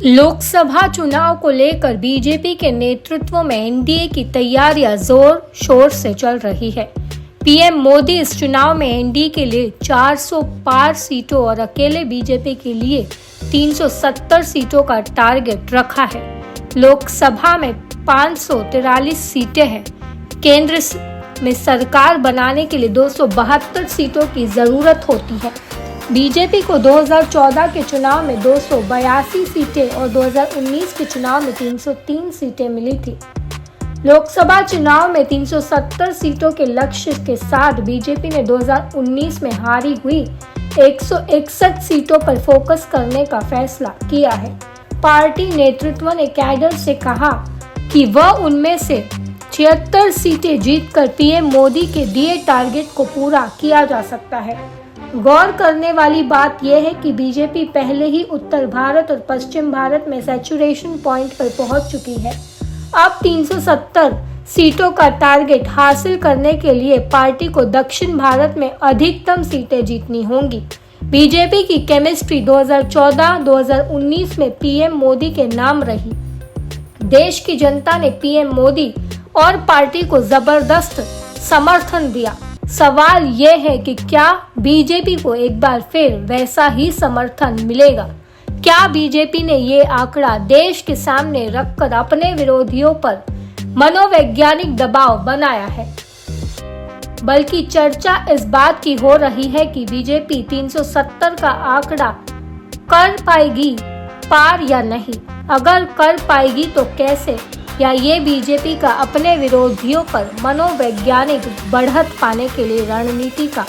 लोकसभा चुनाव को लेकर बीजेपी के नेतृत्व में एनडीए की तैयारियां जोर शोर से चल रही है। पीएम मोदी इस चुनाव में एनडीए के लिए 400 पार सीटों और अकेले बीजेपी के लिए 370 सीटों का टारगेट रखा है। लोकसभा में 543 सीटें हैं। केंद्र में सरकार बनाने के लिए 272 सीटों की जरूरत होती है। बीजेपी को 2014 के चुनाव में 282 सीटें और 2019 के चुनाव में 303 सीटें मिली थी। लोकसभा चुनाव में 370 सीटों के लक्ष्य के साथ बीजेपी ने 2019 में हारी हुई 161 सीटों पर फोकस करने का फैसला किया है। पार्टी नेतृत्व ने कैडर से कहा कि वह उनमें से 76 सीटें जीतकर पीएम मोदी के दिए टारगेट को पूरा किया जा सकता है। गौर करने वाली बात यह है कि बीजेपी पहले ही उत्तर भारत और पश्चिम भारत में सैचुरेशन पॉइंट पर पहुंच चुकी है। अब 370 सीटों का टारगेट हासिल करने के लिए पार्टी को दक्षिण भारत में अधिकतम सीटें जीतनी होंगी। बीजेपी की केमिस्ट्री 2014-2019 में पीएम मोदी के नाम रही। देश की जनता ने पीएम मोदी और पार्टी को जबरदस्त समर्थन दिया। सवाल ये है कि क्या बीजेपी को एक बार फिर वैसा ही समर्थन मिलेगा? क्या बीजेपी ने ये आंकड़ा देश के सामने रखकर अपने विरोधियों पर मनोवैज्ञानिक दबाव बनाया है? बल्कि चर्चा इस बात की हो रही है कि बीजेपी 370 का आंकड़ा कर पाएगी पार या नहीं। अगर कर पाएगी तो कैसे? या ये बीजेपी का अपने विरोधियों पर मनोवैज्ञानिक बढ़त पाने के लिए रणनीति का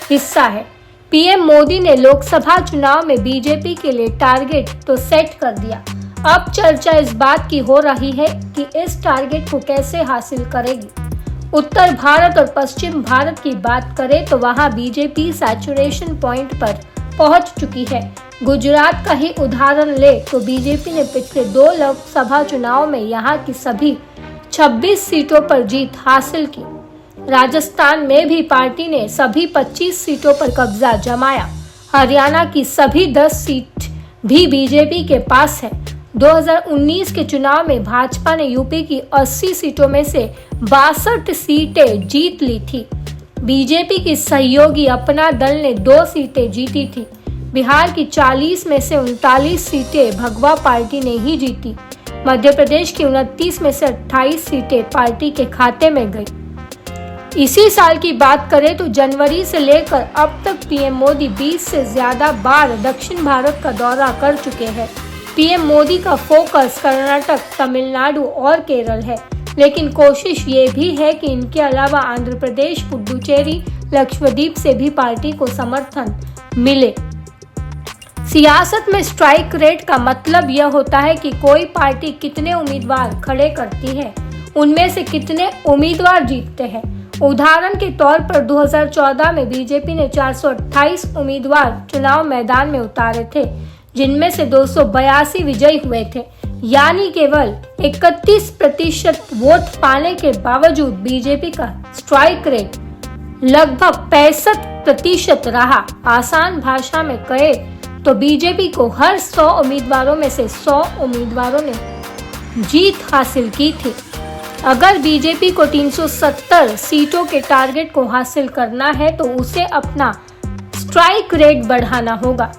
हिस्सा है। पीएम मोदी ने लोकसभा चुनाव में बीजेपी के लिए टारगेट तो सेट कर दिया। अब चर्चा इस बात की हो रही है कि इस टारगेट को कैसे हासिल करेगी। उत्तर भारत और पश्चिम भारत की बात करें तो वहां बीजेपी सैचुरेशन पॉइंट पर पहुंच चुकी है। गुजरात का ही उदाहरण ले तो बीजेपी ने पिछले 2 लोकसभा चुनाव में यहां की सभी 26 सीटों पर जीत हासिल की। राजस्थान में भी पार्टी ने सभी 25 सीटों पर कब्जा जमाया। हरियाणा की सभी 10 सीट भी बीजेपी के पास है। 2019 के चुनाव में भाजपा ने यूपी की 80 सीटों में से 62 सीटें जीत ली थी। बीजेपी की सहयोगी अपना दल ने 2 सीटें जीती थी। बिहार की 40 में से 39 सीटें भगवा पार्टी ने ही जीती। मध्य प्रदेश की 29 में से 28 सीटें पार्टी के खाते में गई। इसी साल की बात करें तो जनवरी से लेकर अब तक पीएम मोदी 20 से ज्यादा बार दक्षिण भारत का दौरा कर चुके हैं। पीएम मोदी का फोकस कर्नाटक, तमिलनाडु और केरल है, लेकिन कोशिश ये भी है कि इनके अलावा आंध्र प्रदेश, पुडुचेरी, लक्षद्वीप से भी पार्टी को समर्थन मिले। सियासत में स्ट्राइक रेट का मतलब यह होता है कि कोई पार्टी कितने उम्मीदवार खड़े करती है, उनमें से कितने उम्मीदवार जीतते हैं। उदाहरण के तौर पर 2014 में बीजेपी ने 428 उम्मीदवार चुनाव मैदान में उतारे थे, जिनमें से 282 विजयी हुए थे। यानी केवल 31% वोट पाने के बावजूद बीजेपी का स्ट्राइक रेट लगभग 65% रहा। आसान भाषा में कहे तो बीजेपी को हर 100 उम्मीदवारों में से 100 उम्मीदवारों ने जीत हासिल की थी। अगर बीजेपी को 370 सीटों के टारगेट को हासिल करना है तो उसे अपना स्ट्राइक रेट बढ़ाना होगा।